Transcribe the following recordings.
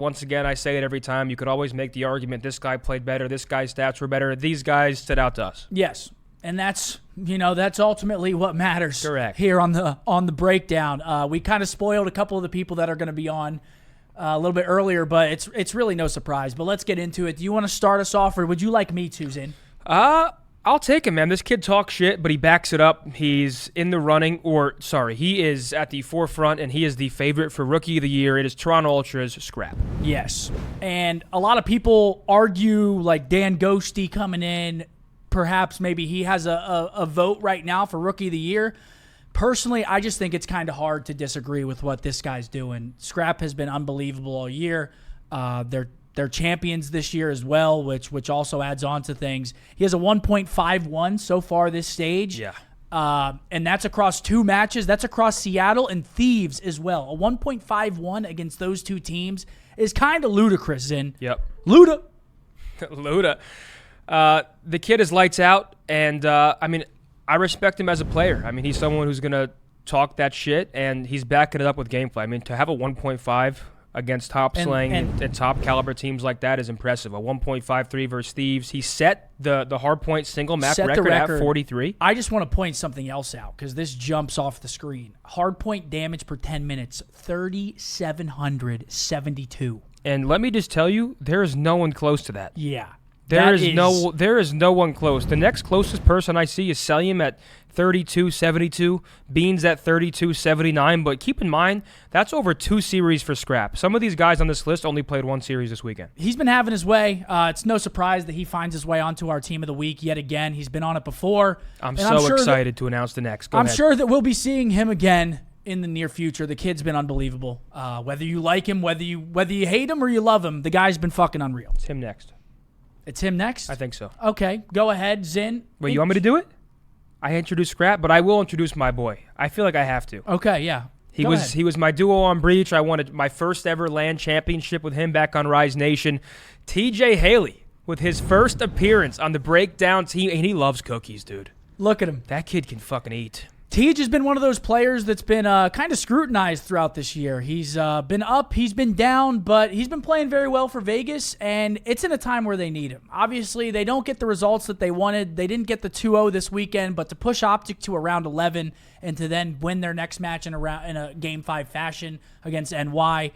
once again, I say it every time. You could always make the argument this guy played better, this guy's stats were better. These guys stood out to us. Yes, and that's ultimately what matters. Correct. Here on the breakdown. We kind of spoiled a couple of the people that are going to be on a little bit earlier, but it's really no surprise. But let's get into it. Do you want to start us off, or would you like me to, Zin? I'll take him, man. This kid talks shit, but he backs it up. He's in the running, he is at the forefront, and he is the favorite for Rookie of the Year. It is Toronto Ultra's Scrap. Yes, and a lot of people argue, like Dan Ghosty coming in, perhaps maybe he has a vote right now for Rookie of the Year. Personally, I just think it's kind of hard to disagree with what this guy's doing. Scrap has been unbelievable all year. They're champions this year as well, which also adds on to things. He has a 1.51 so far this stage. Yeah. And that's across 2 matches. That's across Seattle and Thieves as well. A 1.51 against those 2 teams is kind of ludicrous, Zin. Yep. Luda. Luda. The kid is lights out, and I respect him as a player. I mean, he's someone who's going to talk that shit, and he's backing it up with gameplay. I mean, to have a 1.5 against top slaying and top caliber teams like that is impressive. A 1.53 versus Thieves. He set the hardpoint single map record at 43. I just want to point something else out because this jumps off the screen. Hardpoint damage per 10 minutes, 3,772. And let me just tell you, there is no one close to that. Yeah. There is no one close. The next closest person I see is Selim at 32.72, Beans at 32.79, but keep in mind, that's over 2 series for Scrap. Some of these guys on this list only played 1 series this weekend. He's been having his way. It's no surprise that he finds his way onto our Team of the Week yet again. He's been on it before. I'm so excited to announce the next. Go ahead. I'm sure that we'll be seeing him again in the near future. The kid's been unbelievable. Whether you like him, whether you hate him or you love him, the guy's been fucking unreal. It's him next. It's him next? I think so. Okay, go ahead, Zin. Wait, you want me to do it? I introduced Scrap, but I will introduce my boy. I feel like I have to. Okay, yeah. He was my duo on Breach. I won my first ever LAN championship with him back on Rise Nation. TJHaLy with his first appearance on the breakdown team, and he loves cookies, dude. Look at him. That kid can fucking eat. Tej has been one of those players that's been kind of scrutinized throughout this year. He's been up, he's been down, but he's been playing very well for Vegas, and it's in a time where they need him. Obviously, they don't get the results that they wanted. They didn't get the 2-0 this weekend, but to push Optic to around 11 and to then win their next match in a Game 5 fashion against NY,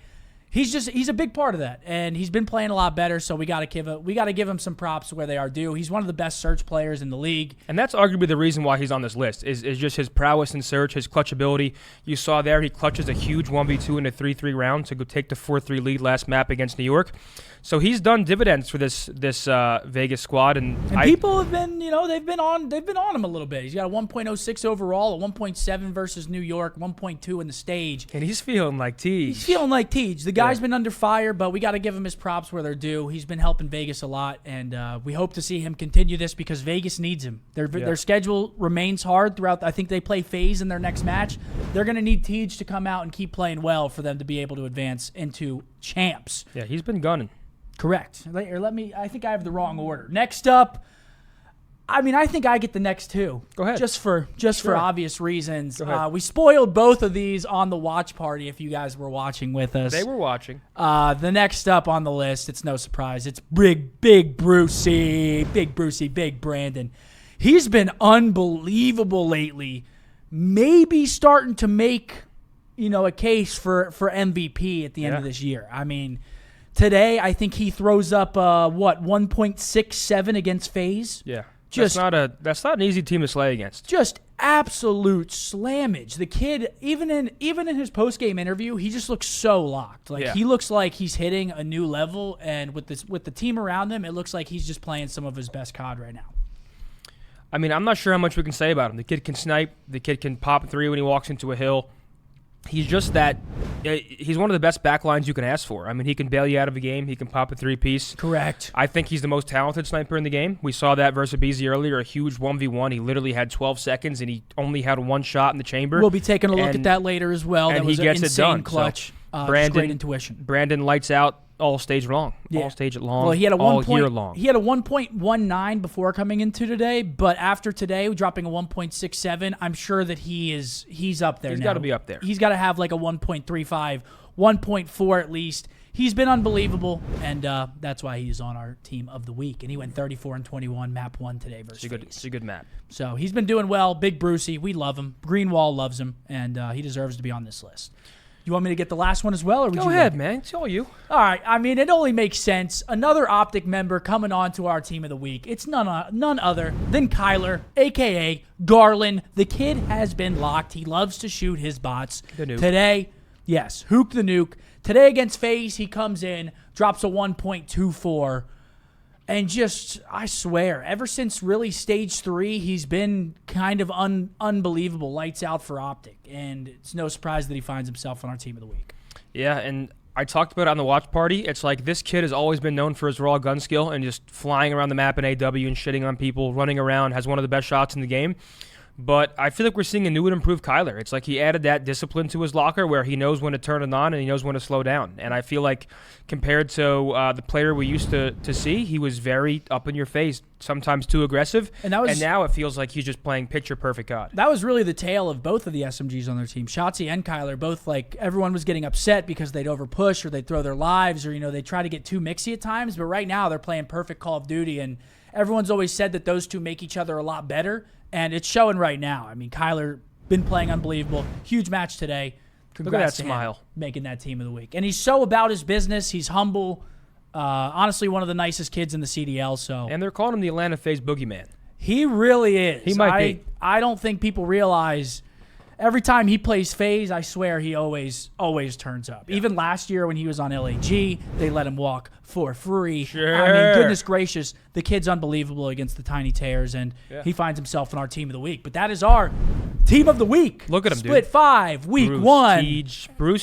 he's a big part of that, and he's been playing a lot better. So we got to give him some props where they are due. He's one of the best search players in the league, and that's arguably the reason why he's on this list is just his prowess in search, his clutch ability. You saw there he clutches a huge 1v2 in a 3-3 round to go take the 4-3 lead last map against New York. So he's done dividends for this Vegas squad, and people have been they've been on him a little bit. He's got a 1.06 overall, a 1.7 versus New York, 1.2 in the stage, and he's feeling like Tej. The guy's been under fire, but we got to give him his props where they're due. He's been helping Vegas a lot, and we hope to see him continue this because Vegas needs him. Their schedule remains hard throughout. I think they play FaZe in their next match. They're going to need Tej to come out and keep playing well for them to be able to advance into champs. Yeah, he's been gunning. Correct. I think I have the wrong order. Next up, I think I get the next 2. Go ahead. Just for obvious reasons. We spoiled both of these on the watch party if you guys were watching with us. They were watching. The next up on the list, it's no surprise. It's Big Brucey. Big Brucey, Big Brandon. He's been unbelievable lately. Maybe starting to make, a case for MVP at the end of this year. Today, I think he throws up 1.67 against FaZe. Yeah, that's not an easy team to slay against. Just absolute slammage. The kid, even in his post game interview, he just looks so locked. He looks like he's hitting a new level, and with the team around him, it looks like he's just playing some of his best COD right now. I'm not sure how much we can say about him. The kid can snipe. The kid can pop 3 when he walks into a hill. He's just that. He's one of the best backlines you can ask for. He can bail you out of a game. He can pop a 3-piece. Correct. I think he's the most talented sniper in the game. We saw that versus BZ earlier, a huge 1v1. He literally had 12 seconds, and he only had 1 shot in the chamber. We'll be taking a look at that later as well. And that was he gets an insane it done. Clutch. So great intuition. Brandon lights out all stage long. Yeah. All stage long. Well, he had a all year long. He had a 1.19 before coming into today, but after today, dropping a 1.67, I'm sure that he's up there now. He's got to be up there. He's got to have like a 1.35, 1.4 at least. he's been unbelievable, and that's why he's on our team of the week. And he went 34-21, map 1 today versus FaZe. It's a good map. So he's been doing well. Big Brucey, we love him. Greenwall loves him, and he deserves to be on this list. You want me to get the last one as well? Or would Go ahead, man. It's all you. All right. I mean, it only makes sense. Another Optic member coming on to our team of the week. It's none other than Kyler, a.k.a. Garland. The kid has been locked. He loves to shoot his bots. The nuke. Today, yes, Hook the nuke. Today against FaZe, he comes in, drops a 1.24. And just, I swear, ever since really stage 3, he's been kind of unbelievable. Lights out for Optic. And it's no surprise that he finds himself on our team of the week. Yeah, and I talked about it on the watch party. It's like this kid has always been known for his raw gun skill and just flying around the map in AW and shitting on people, running around, has one of the best shots in the game. But I feel like we're seeing a new and improved Kyler. It's like he added that discipline to his locker where he knows when to turn it on and he knows when to slow down. And I feel like compared to the player we used to see, he was very up in your face, sometimes too aggressive. And now it feels like he's just playing picture-perfect God. That was really the tale of both of the SMGs on their team. Shotzzy and Kyler, both like everyone was getting upset because they'd overpush or they'd throw their lives or, they try to get too mixy at times. But right now they're playing perfect Call of Duty, and everyone's always said that those two make each other a lot better. And it's showing right now. I mean, Kyler been playing unbelievable. Huge match today. Congrats Look at that to him smile. Making that team of the week. And he's so about his business. He's humble. Honestly, one of the nicest kids in the CDL. So. And they're calling him the Atlanta FaZe boogeyman. He really is. He might be. I don't think people realize every time he plays FaZe, I swear he always turns up. Yeah. Even last year when he was on LAG, they let him walk for free. Sure. I mean, goodness gracious, the kid's unbelievable against the Tiny Tears, and he finds himself in our team of the week. But that is our team of the week. Look at him, Split dude. 5, week Bruce, 1. Tej.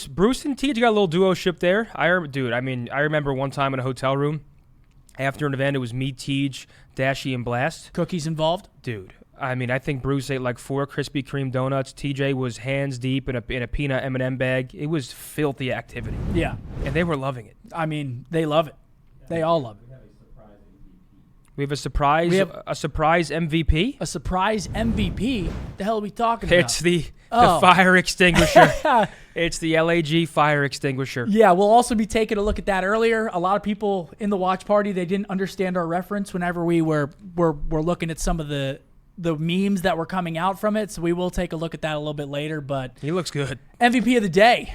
Bruce and Tej got a little duo ship there. I remember one time in a hotel room after an event, it was me, Tej, Dashy, and Blast. Cookies involved? Dude. I mean, I think Bruce ate like 4 Krispy Kreme donuts. TJ was hands deep in a peanut M&M bag. It was filthy activity. Yeah. And they were loving it. I mean, they love it. They all love it. We have a surprise MVP? A surprise MVP? The hell are we talking about? It's the fire extinguisher. It's the LAG fire extinguisher. Yeah, we'll also be taking a look at that earlier. A lot of people in the watch party, they didn't understand our reference whenever we were looking at some of the memes that were coming out from it, so we will take a look at that a little bit later. But he looks good. MVP of the day,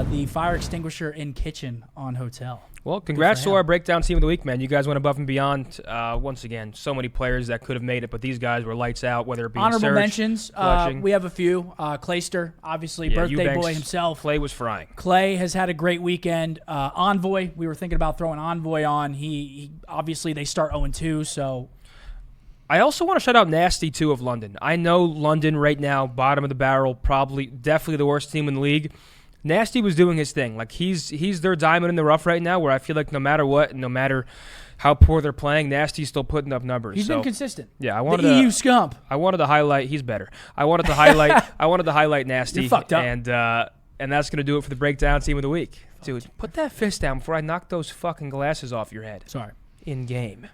the fire extinguisher in kitchen on hotel. Well, congrats to our breakdown team of the week, man. You guys went above and beyond. Once again, so many players that could have made it, but these guys were lights out, whether it be honorable Surge, mentions. We have a few. Clayster, obviously, birthday Eubanks, boy himself. Clay was frying. Clay has had a great weekend. Envoy, we were thinking about throwing Envoy on. He obviously, they start 0-2, so... I also want to shout out Nasty, too, of London. I know London right now, bottom of the barrel, definitely the worst team in the league. Nasty was doing his thing. Like, he's their diamond in the rough right now, where I feel like no matter what, no matter how poor they're playing, Nasty's still putting up numbers. He's been consistent. Yeah, the EU Scump. I wanted to highlight. He's better. I wanted to highlight Nasty. You're fucked up. And that's going to do it for the breakdown team of the week. Dude, put that fist down before I knock those fucking glasses off your head. Sorry. In game.